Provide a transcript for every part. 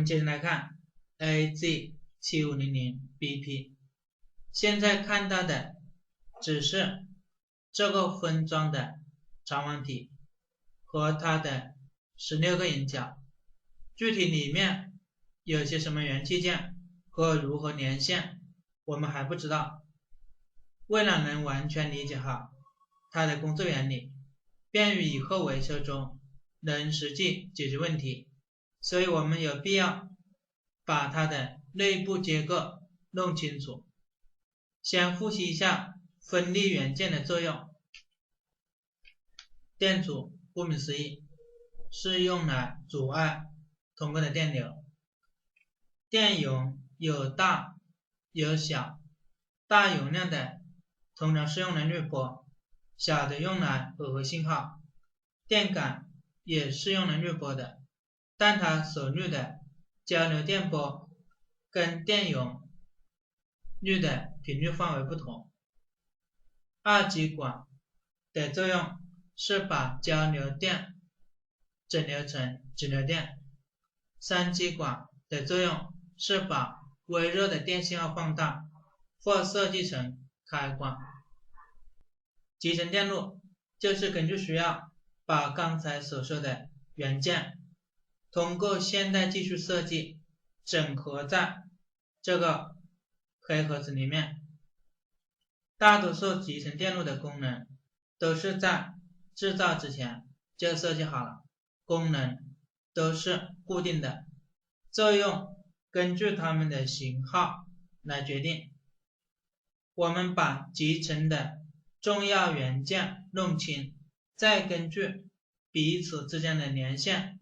们接着来看 AZ7500BP。现在看到的只是这个分装的长网体和它的16个引脚，具体里面有些什么元器件和如何连线，我们还不知道。为了能完全理解好它的工作原理，便于以后维修中能实际解决问题，所以我们有必要把它的内部结构弄清楚。先复习一下分立元件的作用。电阻顾名思义是用来阻碍通过的电流。电容有大有小，大容量的通常是用来滤波，小的用来耦合信号。电感也是用来滤波的，但它所滤的交流电波跟电容滤的频率范围不同。二极管的作用是把交流电整流成直流电。三极管的作用是把微弱的电信号放大或设计成开关。集成电路就是根据需要把刚才所说的元件通过现代技术设计整合在这个黑盒子里面。大多数集成电路的功能都是在制造之前就设计好了，功能都是固定的，作用根据它们的型号来决定。我们把集成的重要元件弄清，再根据彼此之间的连线，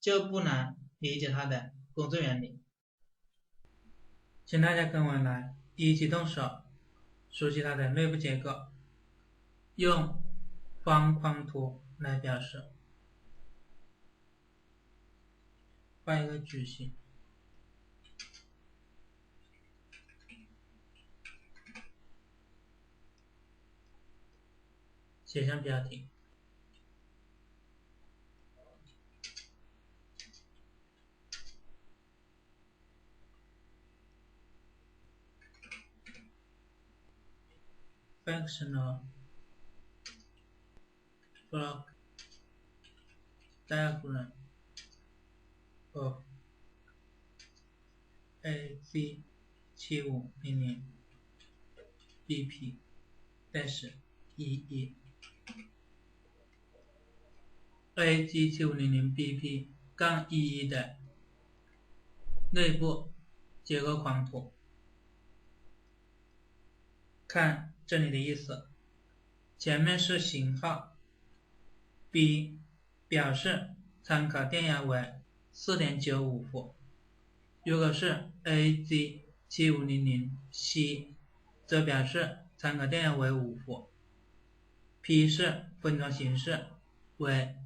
就不难理解它的工作原理。请大家跟我来一起动手熟悉它的内部结构，用方框图来表示。画一个矩形，写上标题。Functional block diagram of AZ7500BP-11 AZ7500BP-11 的内部结构框图。看这里的意思，前面是型号 B， 表示参考电压为 4.95 伏。如果是 AZ7500C， 则表示参考电压为5伏。P 是分装形式为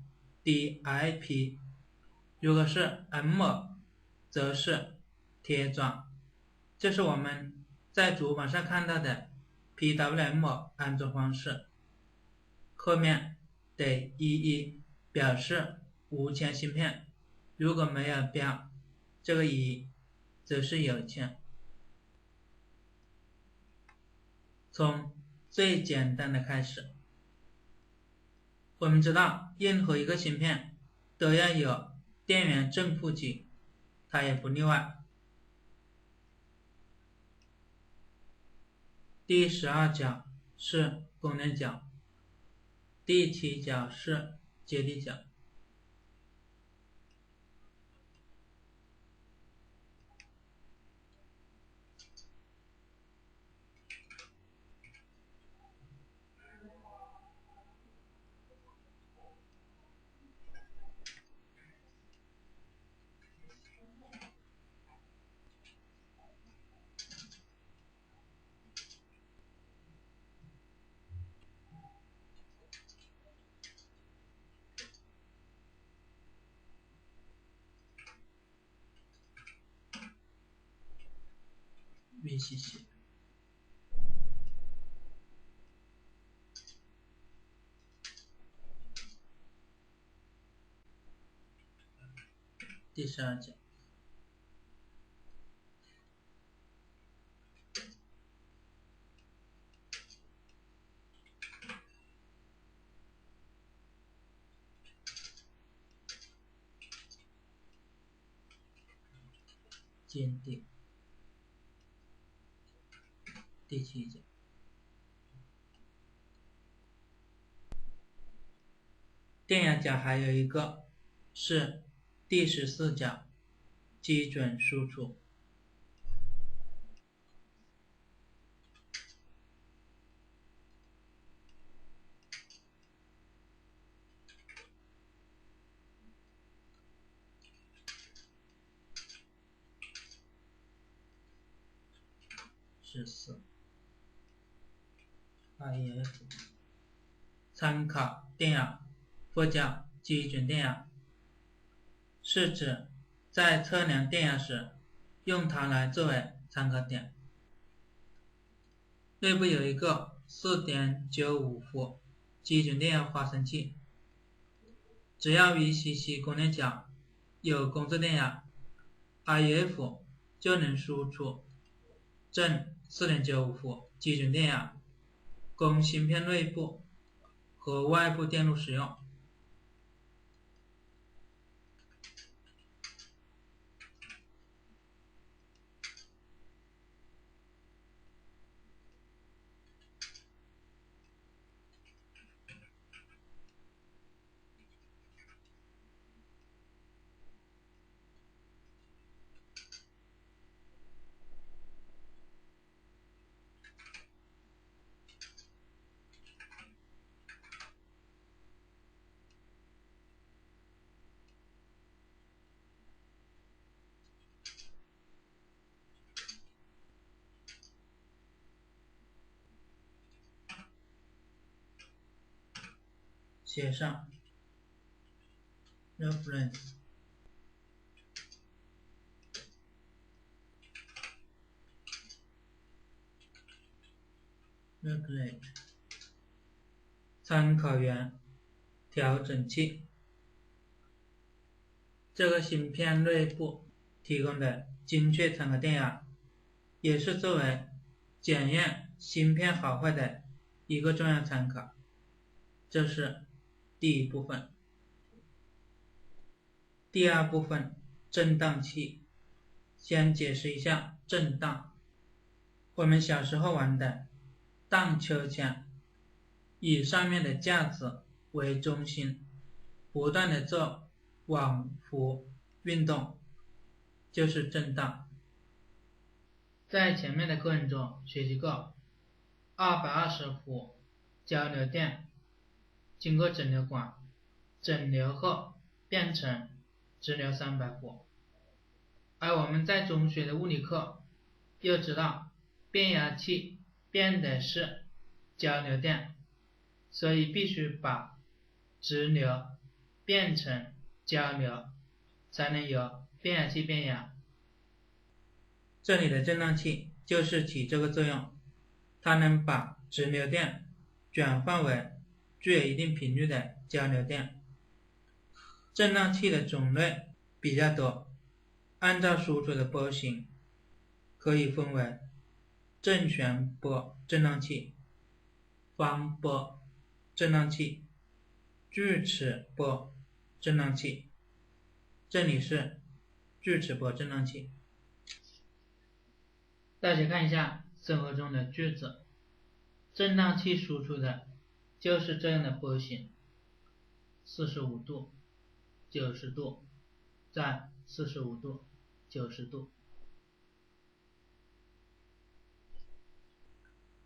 DIP， 如果是 M， 则是贴装。这是我们在主板上看到的 PWM 安装方式。后面的11表示无铅芯片，如果没有标这个1，则是有铅。从最简单的开始，我们知道任何一个芯片都要有电源正负极，它也不例外。第12角是功能角，第7角是接地角。VCC。第12角见底。第7节。电压角还有一个是第14角基准输出。14 IF 参考电压或叫基准电压，是指在测量电压时用它来作为参考点。内部有一个 4.95 伏基准电压发生器，只要 VCC 功率角有工作电压 IF 就能输出正 4.95 伏基准电压，供芯片内部和外部电路使用。写上 reference regulate 参考源调整器。这个芯片内部提供的精确参考电压，也是作为检验芯片好坏的一个重要参考。这是第一部分。第二部分，振荡器。先解释一下振荡。我们小时候玩的荡秋千，以上面的架子为中心，不断的做往复运动，就是振荡。在前面的课程中学习过220伏交流电经过整流管整流后变成直流300伏，而我们在中学的物理课又知道变压器变的是交流电，所以必须把直流变成交流，才能有变压器变压。这里的振荡器就是起这个作用，它能把直流电转换为具有一定频率的交流电。振荡器的种类比较多，按照输出的波形可以分为正弦波振荡器、方波振荡器、锯齿波振荡器。这里是锯齿波振荡器。大家看一下生活中的句子，振荡器输出的就是这样的波形，45度、90度，再45度、90度。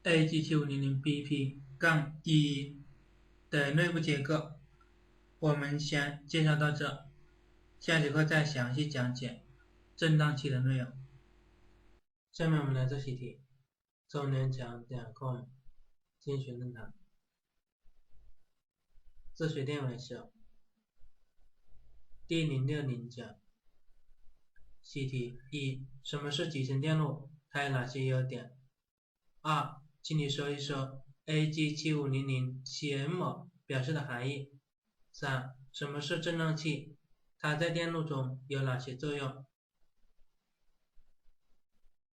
AG7500BP-11 的内部结构，我们先介绍到这，下节课再详细讲解振荡器的内容。下面我们来做习题，中联强点com精选论坛，自水电维修，第060讲。习题1，什么是集成电路？它有哪些优点？2，请你说一说 AG7500CM 表示的含义。3，什么是振荡器？它在电路中有哪些作用？